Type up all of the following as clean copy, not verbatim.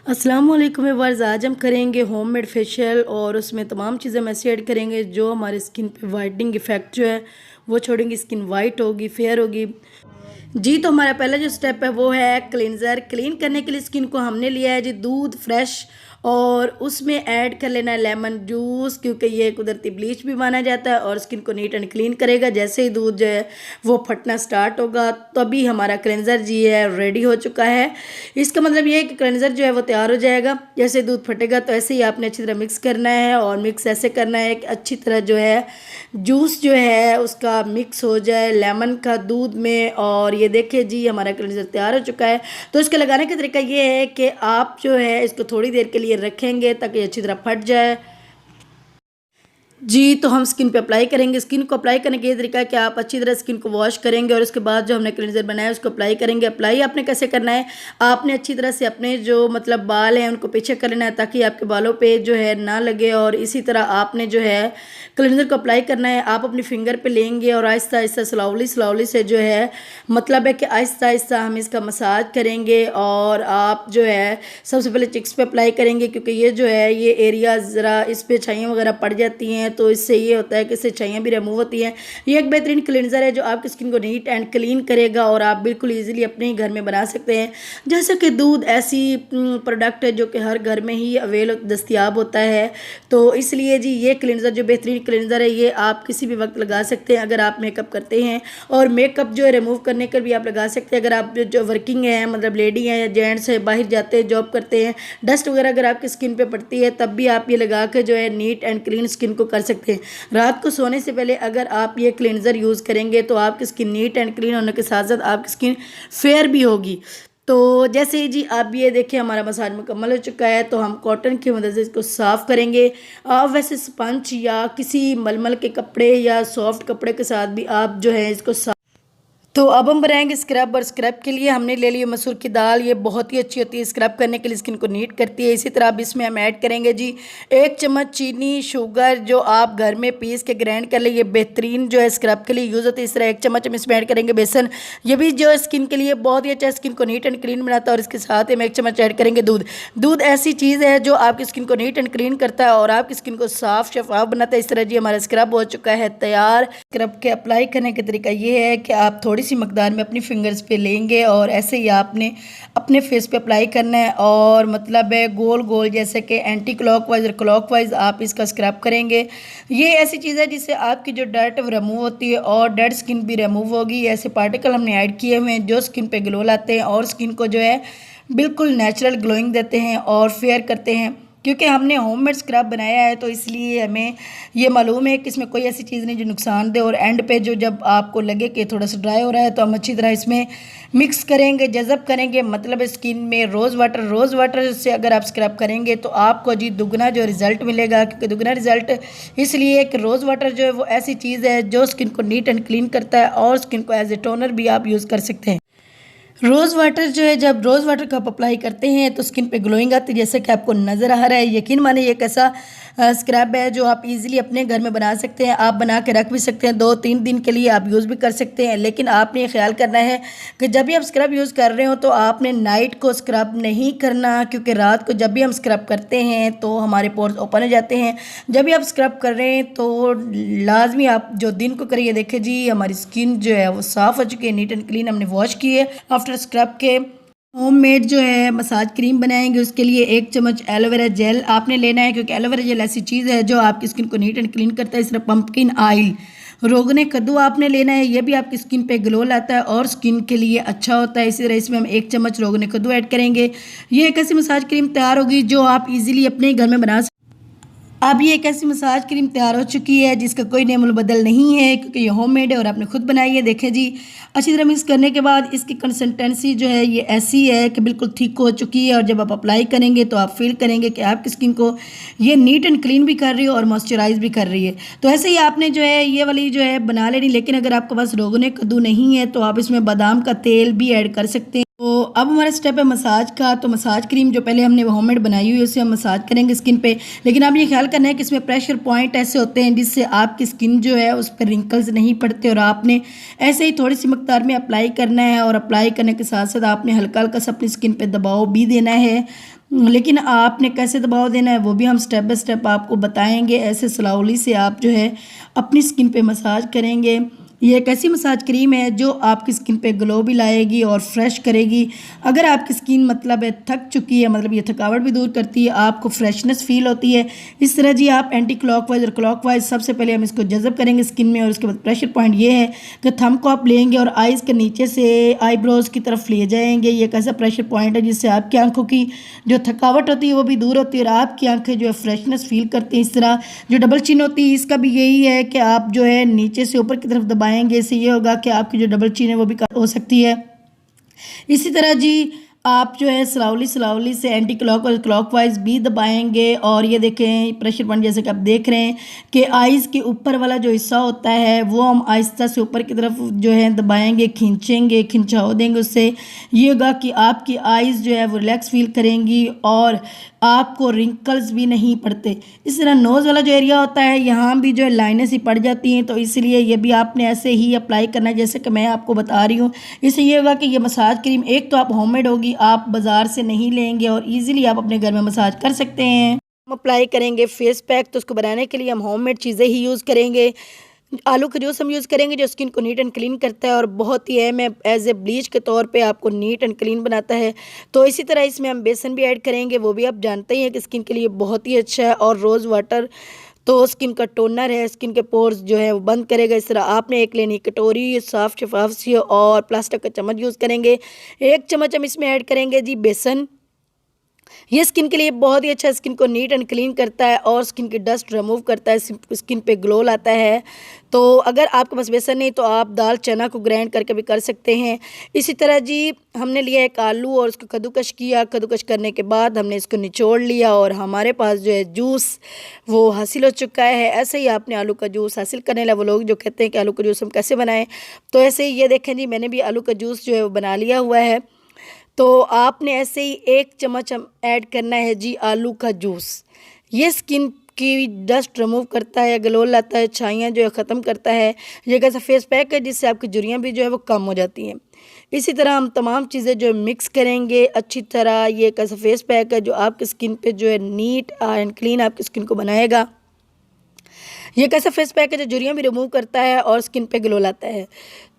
अस्सलाम वालेकुम व्यूअर्स, आज हम करेंगे होममेड फेशियल और उसमें तमाम चीज़ें हम ऐसे ऐड करेंगे जो हमारे स्किन पे वाइटनिंग इफ़ेक्ट जो है वो छोड़ेंगे, स्किन वाइट होगी, फेयर होगी। जी, तो हमारा पहला जो स्टेप है वो है क्लींजर। क्लीन करने के लिए स्किन को हमने लिया है जी दूध फ्रेश और उसमें ऐड कर लेना है लेमन जूस, क्योंकि ये कुदरती ब्लीच भी माना जाता है और स्किन को नीट एंड क्लीन करेगा। जैसे ही दूध जो है वो फटना स्टार्ट होगा तभी हमारा क्लेंजर जी है रेडी हो चुका है। इसका मतलब ये है कि क्लेंजर जो है वो तैयार हो जाएगा। जैसे दूध फटेगा तो ऐसे ही आपने अच्छी तरह मिक्स करना है और मिक्स ऐसे करना है कि अच्छी तरह जो है जूस जो है उसका मिक्स हो जाए लेमन का दूध में। और ये देखिए जी हमारा क्लेंजर तैयार हो चुका है। तो इसके लगाने का तरीका ये है कि आप जो है इसको थोड़ी देर के लिए रखेंगे ताकि अच्छी तरह फट जाए। जी, तो हम स्किन पे अप्लाई करेंगे। स्किन को अप्लाई करने का ये तरीका है कि आप अच्छी तरह स्किन को वॉश करेंगे और उसके बाद जो हमने क्लींजर बनाया है उसको अप्लाई करेंगे। अप्लाई आपने कैसे करना है, आपने अच्छी तरह से अपने जो मतलब बाल हैं उनको पीछे कर लेना है ताकि आपके बालों पे जो है ना लगे। और इसी तरह आपने जो है क्लींजर को अप्लाई करना है। आप अपनी फिंगर पे लेंगे और आहिस्ता आहिस्ता स्लोली से जो है मतलब है कि आहिस्ता आहिस्ता हम इसका मसाज करेंगे। और आप जो है सबसे पहले चिक्स पे अप्लाई करेंगे, क्योंकि ये जो है ये एरिया ज़रा इस पर छाइयाँ वगैरह पड़ जाती हैं, तो इससे ये होता है कि इससे छाइयाँ भी रिमूव होती हैं। ये एक बेहतरीन क्लींजर है जो आपकी स्किन को नीट एंड क्लीन करेगा और आप बिल्कुल ईजिली अपने ही घर में बना सकते हैं। जैसे कि दूध ऐसी प्रोडक्ट है जो कि हर घर में ही दस्तियाब होता है, तो इसलिए जी ये क्लींजर जो बेहतरीन क्लींजर है ये आप किसी भी वक्त लगा सकते हैं। अगर आप मेकअप करते हैं और मेकअप जो है रिमूव करने के भी आप लगा सकते हैं। अगर आप जो वर्किंग है मतलब लेडी हैं या जेंट्स है, बाहर जाते हैं, जॉब करते हैं, डस्ट वगैरह अगर आपकी स्किन पे पड़ती है तब भी आप ये लगा के जो है नीट एंड क्लीन स्किन को कर सकते हैं। रात को सोने से पहले अगर आप ये क्लींजर यूज़ करेंगे तो आपकी स्किन नीट एंड क्लीन होने के साथ साथ आपकी स्किन फेयर भी होगी। तो जैसे ही जी आप ये देखिए हमारा मसाज मुकम्मल हो चुका है, तो हम कॉटन की मदद से इसको साफ़ करेंगे। आप वैसे स्पंज या किसी मलमल के कपड़े या सॉफ्ट कपड़े के साथ भी आप जो है इसको तो अब हम बनाएंगे स्क्रब। और स्क्रब के लिए हमने ले ली मसूर की दाल। ये बहुत ही अच्छी होती है स्क्रब करने के लिए, स्किन को नीट करती है। इसी तरह अब इसमें हम ऐड करेंगे जी 1 चम्मच चीनी, शुगर जो आप घर में पीस के ग्राइंड कर ले, ये बेहतरीन जो है स्क्रब के लिए यूज़ होती है। इस तरह 1 चम्मच हम इसमें ऐड करेंगे बेसन। ये भी जो है स्किन के लिए बहुत ही अच्छा है, स्किन को नीट एंड क्लीन बनाता है। और इसके साथ हम 1 चम्मच ऐड करेंगे दूध। दूध ऐसी चीज़ है जो आपकी स्किन को नीट एंड क्लीन करता है और आपकी स्किन को साफ शफाफ बनाता है। इस तरह जी हमारा स्क्रब हो चुका है तैयार। स्क्रब के अप्लाई करने का तरीका ये है कि आप थोड़ी सी मकदार में अपनी फिंगर्स पे लेंगे और ऐसे ही आपने अपने फेस पे अप्लाई करना है। और मतलब है गोल गोल जैसे कि एंटी क्लॉकवाइज और क्लॉकवाइज आप इसका स्क्रब करेंगे। ये ऐसी चीज़ है जिससे आपकी जो डर्ट रिमूव होती है और डेड स्किन भी रिमूव होगी। ऐसे पार्टिकल हमने ऐड किए हुए हैं जो स्किन पे ग्लो लाते हैं और स्किन को जो है बिल्कुल नेचुरल ग्लोइंग देते हैं और फेयर करते हैं। क्योंकि हमने होममेड स्क्रब बनाया है तो इसलिए हमें ये मालूम है कि इसमें कोई ऐसी चीज़ नहीं जो नुकसान दे। और एंड पे जो जब आपको लगे कि थोड़ा सा ड्राई हो रहा है तो हम अच्छी तरह इसमें मिक्स करेंगे, जज़ब करेंगे। मतलब स्किन में रोज़ वाटर से अगर आप स्क्रब करेंगे तो आपको जी दुगना जो रिज़ल्ट मिलेगा। क्योंकि दुगना रिज़ल्ट इसलिए कि रोज़ वाटर जो है वो ऐसी चीज़ है जो स्किन को नीट एंड क्लीन करता है और स्किन को एज ए टोनर भी आप यूज़ कर सकते हैं। रोज़ वाटर जो है जब रोज़ वाटर का आप अप्लाई करते हैं तो स्किन पे ग्लोइंग आती है, जैसे कि आपको नज़र आ रहा है। यकीन मानिए ये एक ऐसा स्क्रब है जो आप इजीली अपने घर में बना सकते हैं। आप बना के रख भी सकते हैं, 2-3 दिन के लिए आप यूज़ भी कर सकते हैं। लेकिन आपने ये ख्याल करना है कि जब भी आप स्क्रब यूज़ कर रहे हो तो आपने नाइट को स्क्रब नहीं करना, क्योंकि रात को जब भी हम स्क्रब करते हैं तो हमारे पोर्स ओपन हो जाते हैं। जब भी आप स्क्रब कर रहे हैं तो लाजमी आप जो दिन को करिए। देखिए जी हमारी स्किन जो है वो साफ़ हो चुकी है, नीट एंड क्लीन हमने वॉश की है। आफ्टर स्क्रब के होममेड जो है मसाज क्रीम बनाएंगे। उसके लिए 1 चम्मच एलोवेरा जेल आपने लेना है, क्योंकि एलोवेरा जेल ऐसी चीज़ है जो आपकी स्किन को नीट एंड क्लीन करता है। इस तरह पंपकिन ऑयल, रोगने कद्दू आपने लेना है, ये भी आपकी स्किन पे ग्लो लाता है और स्किन के लिए अच्छा होता है। इसी तरह इसमें हम 1 चम्मच रोगने कद्दू ऐड करेंगे। ये एक ऐसी मसाज क्रीम तैयार होगी जो आप इजीली अपने घर में बना सकते। अब ये एक ऐसी मसाज क्रीम तैयार हो चुकी है जिसका कोई नेमुल बदल नहीं है, क्योंकि ये होममेड है और आपने खुद बनाई है। देखें जी अच्छी तरह मिक्स करने के बाद इसकी कंसिस्टेंसी जो है ये ऐसी है कि बिल्कुल थिक हो चुकी है। और जब आप अप्लाई करेंगे तो आप फील करेंगे कि आपकी स्किन को ये नीट एंड क्लीन भी कर रही है और मॉइस्चराइज भी कर रही है। तो ऐसे ही आपने जो है ये वाली जो है बना लेनी। लेकिन अगर आपके पास रोगने कद्दू नहीं है तो आप इसमें बादाम का तेल भी ऐड कर सकते हैं। तो अब हमारा स्टेप है मसाज का। तो मसाज क्रीम जो पहले हमने होममेड बनाई हुई है उसे हम मसाज करेंगे स्किन पे। लेकिन आप ये ख्याल करना है कि इसमें प्रेशर पॉइंट ऐसे होते हैं जिससे आपकी स्किन जो है उस पर रिंकल्स नहीं पड़ते, और आपने ऐसे ही थोड़ी सी मकदार में अप्लाई करना है, और अप्लाई करने के साथ साथ आपने हल्का हल्का सा अपनी स्किन पे दबाव भी देना है। लेकिन आपने कैसे दबाव देना है वो भी हम स्टेप बाय स्टेप आपको बताएंगे। ऐसे स्लोली से आप जो है अपनी स्किन पे मसाज करेंगे। ये एक ऐसी मसाज क्रीम है जो आपकी स्किन पे ग्लो भी लाएगी और फ्रेश करेगी। अगर आपकी स्किन मतलब है थक चुकी है, मतलब ये थकावट भी दूर करती है, आपको फ्रेशनेस फील होती है, इस तरह जी आप एंटी क्लॉकवाइज और क्लॉकवाइज सबसे पहले हम इसको जज़ब करेंगे स्किन में। और उसके बाद प्रेशर पॉइंट ये है कि थंब को आप लेंगे और आइज़ के नीचे से आईब्रोज़ की तरफ ले जाएंगे। ये एक ऐसा प्रेशर पॉइंट है जिससे आपकी आंखों की जो थकावट होती है वो भी दूर होती है और आपकी आंखें जो है फ्रेशनेस फील करती हैं। इस तरह जो डबल चिन होती है इसका भी यही है कि आप जो है नीचे से ऊपर की तरफ दबाएंगे, इससे ये होगा कि आपकी जो डबल चिन है वो भी हो सकती है। इसी तरह जी आप जो है स्लाउली से एंटी क्लॉकवाइज भी दबाएंगे। और ये देखें प्रेशर पॉइंट जैसे कि आप देख रहे हैं कि आइज़ के ऊपर वाला जो हिस्सा होता है वो हम आहिस्ता से ऊपर की तरफ जो है दबाएंगे, खींचेंगे, खिंचाव देंगे। उससे ये होगा कि आपकी आइज़ जो है वो रिलैक्स फील करेंगी और आपको रिंकल्स भी नहीं पड़ते। इस तरह नोज़ वाला जो एरिया होता है यहाँ भी जो है लाइनें सी पड़ जाती हैं, तो इसलिए ये भी आपने ऐसे ही अप्लाई करना है जैसे कि मैं आपको बता रही हूँ। इससे ये होगा कि ये मसाज क्रीम एक तो आप होममेड होगी, आप बाज़ार से नहीं लेंगे और ईज़िली आप अपने घर में मसाज कर सकते हैं। हम अप्लाई करेंगे फेस पैक, तो उसको बनाने के लिए हम होममेड चीज़ें ही यूज़ करेंगे। आलू का जूस हम यूज़ करेंगे जो स्किन को नीट एंड क्लीन करता है और बहुत ही अहम है, एज ए ब्लीच के तौर पे आपको नीट एंड क्लीन बनाता है। तो इसी तरह इसमें हम बेसन भी ऐड करेंगे, वो भी आप जानते ही हैं कि स्किन के लिए बहुत ही अच्छा है। और रोज़ वाटर तो स्किन का टोनर है, स्किन के पोर्स जो है वो बंद करेगा। इस तरह आपने एक लेनी कटोरी साफ़ शफाफ सी और प्लास्टिक का चम्मच यूज़ करेंगे। 1 चम्मच हम इसमें ऐड करेंगे जी बेसन। ये स्किन के लिए बहुत ही अच्छा, स्किन को नीट एंड क्लीन करता है और स्किन की डस्ट रिमूव करता है, स्किन पे ग्लो लाता है। तो अगर आपके पास बेसन नहीं तो आप दाल चना को ग्राइंड करके भी कर सकते हैं। इसी तरह जी हमने लिया एक आलू और उसको कद्दूकश किया। कद्दूकश करने के बाद हमने इसको निचोड़ लिया और हमारे पास जो है जूस वो हासिल हो चुका है। ऐसे ही आपने आलू का जूस हासिल करने लगा। वो लोग जो कहते हैं कि आलू का जूस हम कैसे बनाएं, तो ऐसे ही ये देखें जी मैंने भी आलू का जूस जो है वो बना लिया हुआ है। तो आपने ऐसे ही 1 चम्मच हम ऐड करना है जी आलू का जूस। ये स्किन की डस्ट रिमूव करता है, ग्लो लाता है, छाइयाँ जो है ख़त्म करता है। ये एक ऐसा फेस पैक है जिससे आपकी झुर्रियाँ भी जो है वो कम हो जाती हैं। इसी तरह हम तमाम चीज़ें जो है मिक्स करेंगे अच्छी तरह। ये एक ऐसा फेस पैक है जो आपकी स्किन पे जो है नीट एंड क्लीन आपकी स्किन को बनाएगा। ये एक ऐसा फेस पैक है जो झुर्रियाँ भी रिमूव करता है और स्किन पे ग्लो लाता है।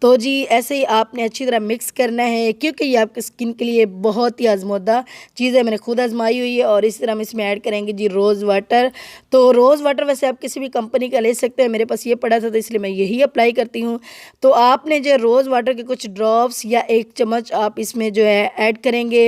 तो जी ऐसे ही आपने अच्छी तरह मिक्स करना है क्योंकि ये आपकी स्किन के लिए बहुत ही आजमोदा चीज़ है, मैंने खुद आजमाई हुई है। और इस तरह हम इसमें ऐड करेंगे जी रोज़ वाटर। तो रोज़ वाटर वैसे आप किसी भी कंपनी का ले सकते हैं, मेरे पास ये पड़ा था तो इसलिए मैं यही अप्लाई करती हूँ। तो आपने जो रोज़ वाटर के कुछ ड्रॉप्स या 1 चम्मच आप इसमें जो है ऐड करेंगे।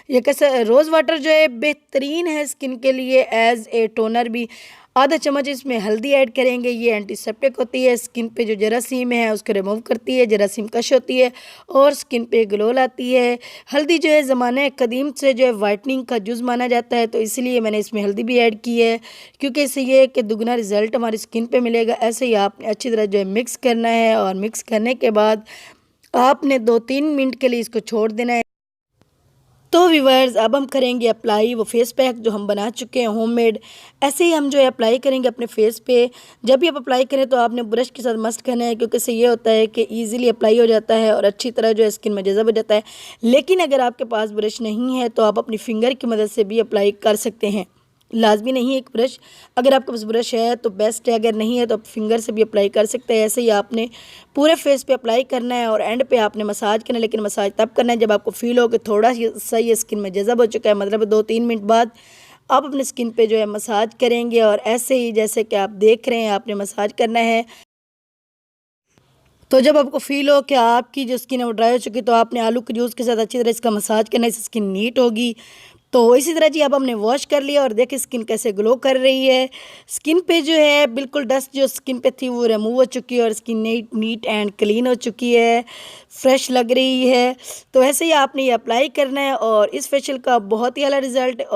ये कैसा रोज़ वाटर जो है बेहतरीन है स्किन के लिए एज ए टोनर भी। आधा चम्मच इसमें हल्दी ऐड करेंगे। ये एंटीसेप्टिक होती है, स्किन पे जो जरासीम है उसको रिमूव करती है, जरासीम कश होती है और स्किन पे ग्लो लाती है। हल्दी जो है ज़माने कदीम से जो है वाइटनिंग का जुज़ माना जाता है, तो इसलिए मैंने इसमें हल्दी भी ऐड की है क्योंकि इससे ये है कि दुगना रिज़ल्ट हमारी स्किन पे मिलेगा। ऐसे ही आपने अच्छी तरह जो है मिक्स करना है और मिक्स करने के बाद आपने 2-3 मिनट के लिए इसको छोड़ देना है। तो व्यूअर्स अब हम करेंगे अप्लाई वो फेस पैक जो हम बना चुके हैं होममेड। ऐसे ही हम जो है अप्लाई करेंगे अपने फेस पे। जब भी आप अप्लाई करें तो आपने ब्रश के साथ मस्ट करना है क्योंकि इससे ये होता है कि इजीली अप्लाई हो जाता है और अच्छी तरह जो है स्किन में जज़ब हो जाता है। लेकिन अगर आपके पास ब्रश नहीं है तो आप अपनी फिंगर की मदद से भी अप्लाई कर सकते हैं, लाजमी नहीं है एक ब्रश। अगर आपके पास ब्रश है तो बेस्ट है, अगर नहीं है तो आप फिंगर से भी अप्लाई कर सकते हैं। ऐसे ही आपने पूरे फेस पे अप्लाई करना है और एंड पे आपने मसाज करना है, लेकिन मसाज तब करना है जब आपको फील हो कि थोड़ा सा ये स्किन में जज़ब हो चुका है, मतलब 2-3 मिनट बाद आप अपने स्किन पे जो है मसाज करेंगे। और ऐसे ही जैसे कि आप देख रहे हैं आपने मसाज करना है। तो जब आपको फील हो कि आपकी जो स्किन है वो ड्राई हो चुकी है तो आपने आलू के जूस के साथ अच्छी तरह इसका मसाज करना है, इससे स्किन नीट होगी। तो इसी तरह जी अब हमने वॉश कर लिया और देखिए स्किन कैसे ग्लो कर रही है। स्किन पे जो है बिल्कुल डस्ट जो स्किन पे थी वो रिमूव हो चुकी है और स्किन नीट एंड क्लीन हो चुकी है, फ्रेश लग रही है। तो ऐसे ही आपने ये अप्लाई करना है और इस फेशियल का बहुत ही अला रिजल्ट है।